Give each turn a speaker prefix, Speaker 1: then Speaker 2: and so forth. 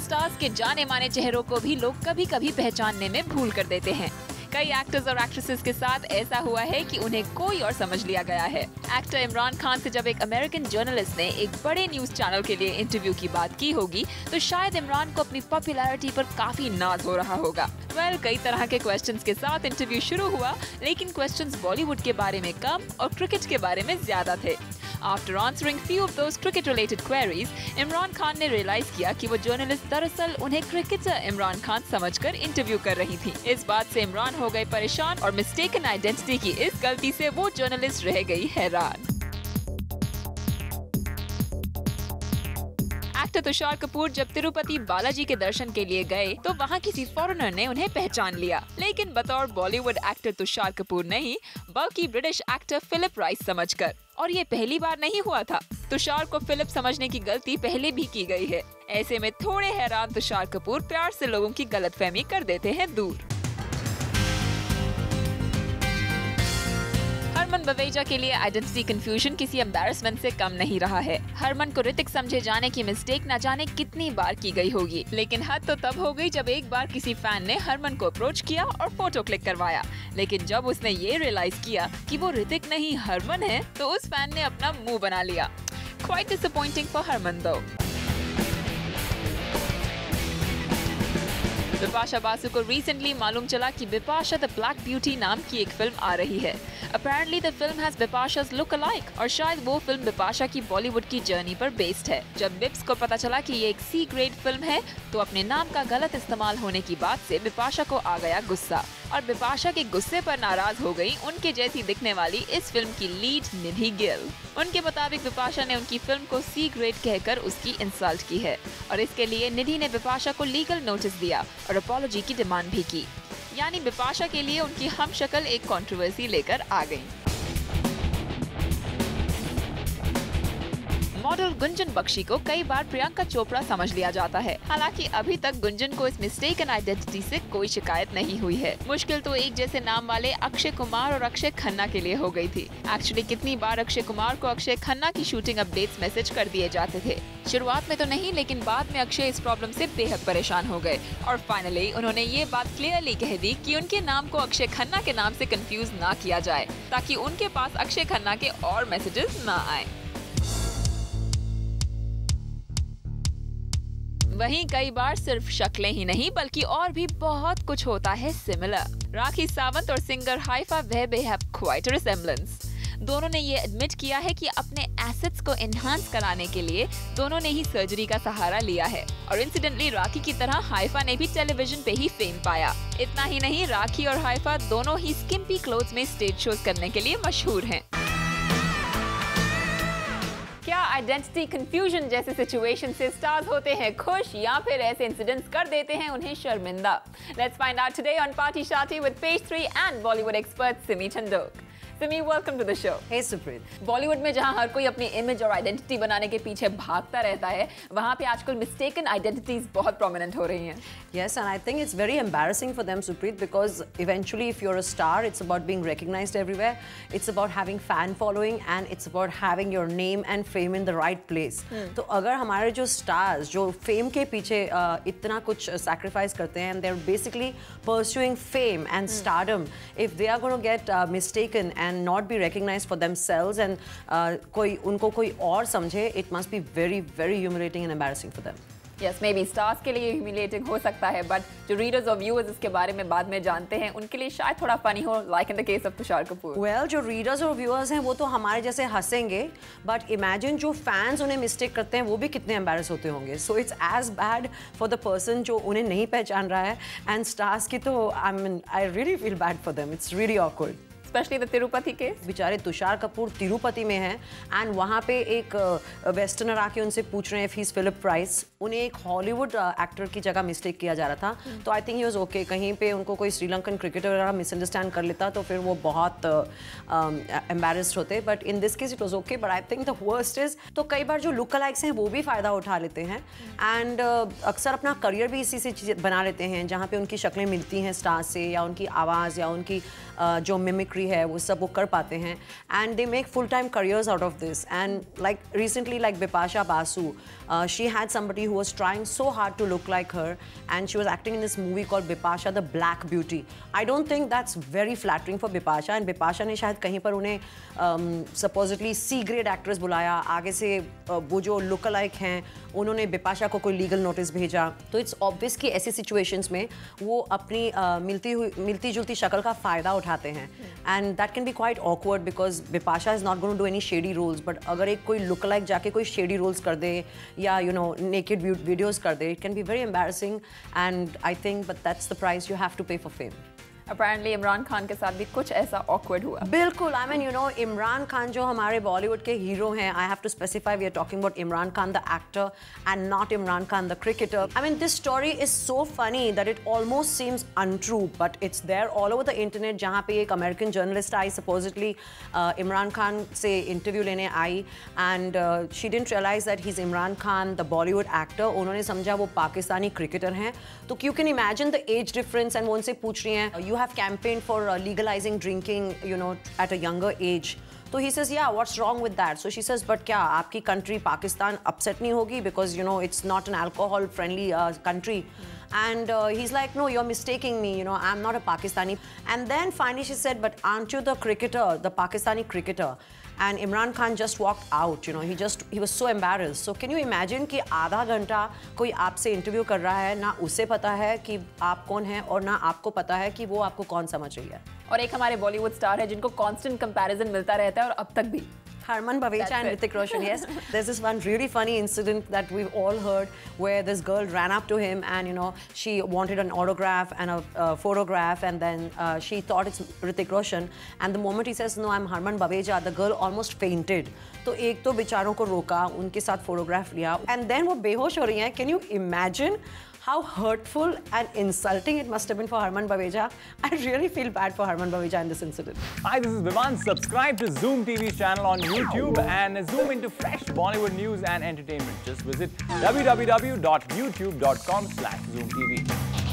Speaker 1: Stars के जाने माने चेहरों को भी लोग कभी कभी पहचानने में भूल कर देते हैं। कई एक्टर्स और एक्ट्रेसेस के साथ ऐसा हुआ है कि उन्हें कोई और समझ लिया गया है। एक्टर इमरान खान से जब एक अमेरिकन जर्नलिस्ट ने एक बड़े न्यूज चैनल के लिए इंटरव्यू की बात की होगी तो शायद इमरान को अपनी पॉपुलैरिटी पर काफी नाज हो रहा होगा। कई तरह के क्वेश्चंस के साथ इंटरव्यू शुरू हुआ, लेकिन क्वेश्चंस बॉलीवुड के बारे में कम और क्रिकेट के बारे में ज्यादा थे। After answering few of those cricket-related queries, Imran Khan ने रियलाइज किया कि वो जर्नलिस्ट दरअसल उन्हें क्रिकेटर इमरान खान समझकर इंटरव्यू कर रही थी। इस बात से इमरान हो गए परेशान और मिस्टेकन आइडेंटिटी की इस गलती से वो जर्नलिस्ट रह गई हैरान। एक्टर तुषार कपूर जब तिरुपति बालाजी के दर्शन के लिए गए तो वहाँ किसी फॉरेनर ने उन्हें पहचान लिया, लेकिन बतौर बॉलीवुड एक्टर तुषार कपूर नहीं बल्कि ब्रिटिश एक्टर फिलिप राइस समझकर। और ये पहली बार नहीं हुआ था। तुषार को फिलिप समझने की गलती पहले भी की गई है। ऐसे में थोड़े हैरान तुषार कपूर प्यार से लोगों की गलतफहमी कर देते हैं दूर। हरमन बवेजा के लिए आइडेंटिटी कंफ्यूजन किसी एम्बैरेसमेंट से कम नहीं रहा है। हरमन को ऋतिक समझे जाने की मिस्टेक न जाने कितनी बार की गई होगी, लेकिन हद तो तब हो गई जब एक बार किसी फैन ने हरमन को अप्रोच किया और फोटो क्लिक करवाया। लेकिन जब उसने ये रियलाइज किया कि वो ऋतिक नहीं हरमन है तो उस फैन ने अपना मुंह बना लिया। क्वाइट डिसअपॉइंटिंग फॉर हरमन दो। बिपाशा बासु को रिसेंटली मालूम चला कि बिपाशा द ब्लैक ब्यूटी नाम की एक फिल्म आ रही है। Apparently the film has Bipasha's look alike और शायद वो फिल्म बिपाशा की बॉलीवुड की जर्नी पर बेस्ड है। जब बिप्स को पता चला कि ये एक सी ग्रेड फिल्म है तो अपने नाम का गलत इस्तेमाल होने की बात से बिपाशा को आ गया गुस्सा और बिपाशा के गुस्से पर नाराज हो गई उनके जैसी दिखने वाली इस फिल्म की लीड निधि गिल। उनके मुताबिक बिपाशा ने उनकी फिल्म को सी ग्रेड कहकर उसकी इंसल्ट की है और इसके लिए निधि ने बिपाशा को लीगल नोटिस दिया और अपॉलॉजी की डिमांड भी की। यानी बिपाशा के लिए उनकी हमशक्ल एक कंट्रोवर्सी लेकर आ गई। मॉडल गुंजन बख्शी को कई बार प्रियंका चोपड़ा समझ लिया जाता है। हालांकि अभी तक गुंजन को इस मिस्टेकन आइडेंटिटी से कोई शिकायत नहीं हुई है। मुश्किल तो एक जैसे नाम वाले अक्षय कुमार और अक्षय खन्ना के लिए हो गई थी। एक्चुअली कितनी बार अक्षय कुमार को अक्षय खन्ना की शूटिंग अपडेट्स मैसेज कर दिए जाते थे। शुरुआत में तो नहीं, लेकिन बाद में अक्षय इस प्रॉब्लम से बेहद परेशान हो गए और फाइनली उन्होंने ये बात क्लियरली कह दी कि उनके नाम को अक्षय खन्ना के नाम से कंफ्यूज ना किया जाए ताकि उनके पास अक्षय खन्ना के और मैसेजेस ना आए। वहीं कई बार सिर्फ शक्लें ही नहीं बल्कि और भी बहुत कुछ होता है सिमिलर। राखी सावंत और singer Haifa Wehbe have quite a resemblance. दोनों ने ये एडमिट किया है कि अपने एसेट्स को एनहांस कराने के लिए दोनों ने ही सर्जरी का सहारा लिया है और इंसिडेंटली राखी की तरह हाइफा ने भी टेलीविजन पे ही फेम पाया। इतना ही नहीं, राखी और हाइफा दोनों ही स्किम्पी क्लोथ्स में स्टेज शोज करने के लिए मशहूर हैं। क्या आइडेंटिटी कंफ्यूजन जैसे सिचुएशन से स्टार्स होते हैं खुश या फिर ऐसे इंसिडेंट्स कर देते हैं उन्हें शर्मिंदा? Let's find out today on party shorty with page 3 and Bollywood expert Simi Chandok. Simi, welcome to the show.
Speaker 2: Hey Supreet.
Speaker 1: Bollywood में जहां हर कोई अपनी इमेज और आइडेंटिटी बनाने के पीछे भागता रहता है, वहां पे आजकल मिस्टेकन आइडेंटिटीज बहुत प्रोमिनेंट हो रही हैं।
Speaker 2: Yes, and I think it's very embarrassing for them, Supreet, because eventually if you're a star, it's about being recognized everywhere. It's about having fan following and it's about having your name and fame in the right place. तो अगर हमारे जो stars जो fame के पीछे इतना कुछ sacrifice करते हैं, and they're basically pursuing fame and stardom, if they are going to get mistaken and not be recognized for themselves and कोई उनको कोई और समझे, it must be very, very humiliating and embarrassing for them.
Speaker 1: Yes, maybe stars के लिए humiliating हो सकता है, but जो readers और viewers इसके बारे में बाद में जानते हैं, उनके लिए शायद थोड़ा funny हो, like in the case of Tushar Kapoor.
Speaker 2: Well, जो readers और viewers हैं, वो तो हमारे जैसे हंसेंगे, but imagine जो fans उन्हें mistake करते हैं, वो भी कितने embarrass होते होंगे। So it's as bad for the person जो उन्हें नहीं पहचान रहा है, and stars की तो I really feel bad for them. It's really awkward.
Speaker 1: Specially the Tirupati case.
Speaker 2: बेचारे तुषार कपूर तिरुपति में हैं एंड वहाँ पे एक वेस्टर्नर आके उनसे पूछ रहे हैं if he is Philip Rice. उन्हें एक हॉलीवुड एक्टर की जगह मिस्टेक किया जा रहा था, तो I think he was okay. कहीं पे उनको कोई श्रीलंकन क्रिकेटर वगैरह मिसअंडरस्टैंड कर लेता तो फिर वो बहुत एम्बैरेस्ड होते, but in this case it was okay. But I think the worst is, तो कई बार जो लुक अलाइक्स हैं वो भी फ़ायदा उठा लेते हैं एंड अक्सर अपना करियर भी इसी से बना लेते हैं, जहाँ पे उनकी शक्लें मिलती हैं स्टार से या उनकी आवाज़ या उनकी जो मिमिक्री भी है वो सब वो कर पाते हैं and they make full-time careers out of this. And like recently, like Bipasha Basu, she had somebody who was trying so hard to look like her, and she was acting in this movie called Bipasha the Black Beauty. I don't think that's very flattering for Bipasha, and Bipasha ने शायद कहीं पर उन्हें supposedly C-grade actress बुलाया, आगे से वो जो look-alike हैं उन्होंने बिपाशा को कोई लीगल नोटिस भेजा, तो इट्स ऑब्वियस कि ऐसी सिचुएशंस में वो अपनी मिलती जुलती शक्ल का फ़ायदा उठाते हैं and that can be quite awkward because Bipasha is not going to do any shady roles, but अगर एक कोई लुक लाइक जाके कोई शेडी रोल्स कर दे या यू नो नेकेड वीडियोज़ कर दे, it can be very embarrassing and I think but that's the price you have to pay for fame.
Speaker 1: Apparently Imran Khan के साथ भी कुछ ऐसा awkward हुआ.
Speaker 2: बिल्कुल, I mean, you know, Imran Khan जो हमारे बॉलीवुड के हीरो हैं, I have to specify we are talking about Imran Khan the actor and not Imran Khan the cricketer. I mean, this story is so funny that it almost seems untrue, but it's there all over the internet. जहाँ पे एक American journalist आई supposedly Imran Khan से interview लेने आई and she didn't realize that he's Imran Khan the Bollywood actor. उन्होंने समझा वो Pakistani cricketer हैं, तो you can imagine the age difference and वो उनसे पूछ रही हैं you have campaigned for legalizing drinking, you know, at a younger age. So he says, yeah, what's wrong with that? So she says, but क्या आपकी country Pakistan upset नहीं होगी because you know it's not an alcohol friendly country. And he's like, no, you're mistaking me, you know, I'm not a Pakistani. And then finally she said, but aren't you the cricketer, the Pakistani cricketer? And Imran Khan just walked out, you know, he was so embarrassed. So can you imagine कि आधा घंटा कोई आपसे interview कर रहा है, ना उसे पता है कि आप कौन हैं और ना आपको पता है कि वो आपको कौन समझ रही है.
Speaker 1: और एक हमारे बॉलीवुड स्टार है जिनको कांस्टेंट कंपैरिजन मिलता रहता है और अब तक भी
Speaker 2: Harman Baweja and Hrithik Roshan, yes. There's this one really funny incident that we've all heard where this girl ran up to him and, you know, she wanted an autograph and a photograph, and then she thought it's Hrithik Roshan. And the moment he says, no, I'm Harman Baweja, the girl almost fainted. तो एक तो बेचारों को रोका, उनके साथ photograph लिया, and then वो बेहोश हो रही हैं. Can you imagine how hurtful and insulting it must have been for Harman Baweja? I really feel bad for Harman Baweja in this incident.
Speaker 3: Hi, this is Vivan. Subscribe to Zoom TV's channel on YouTube and zoom into fresh Bollywood news and entertainment. Just visit www.youtube.com/ZoomTV.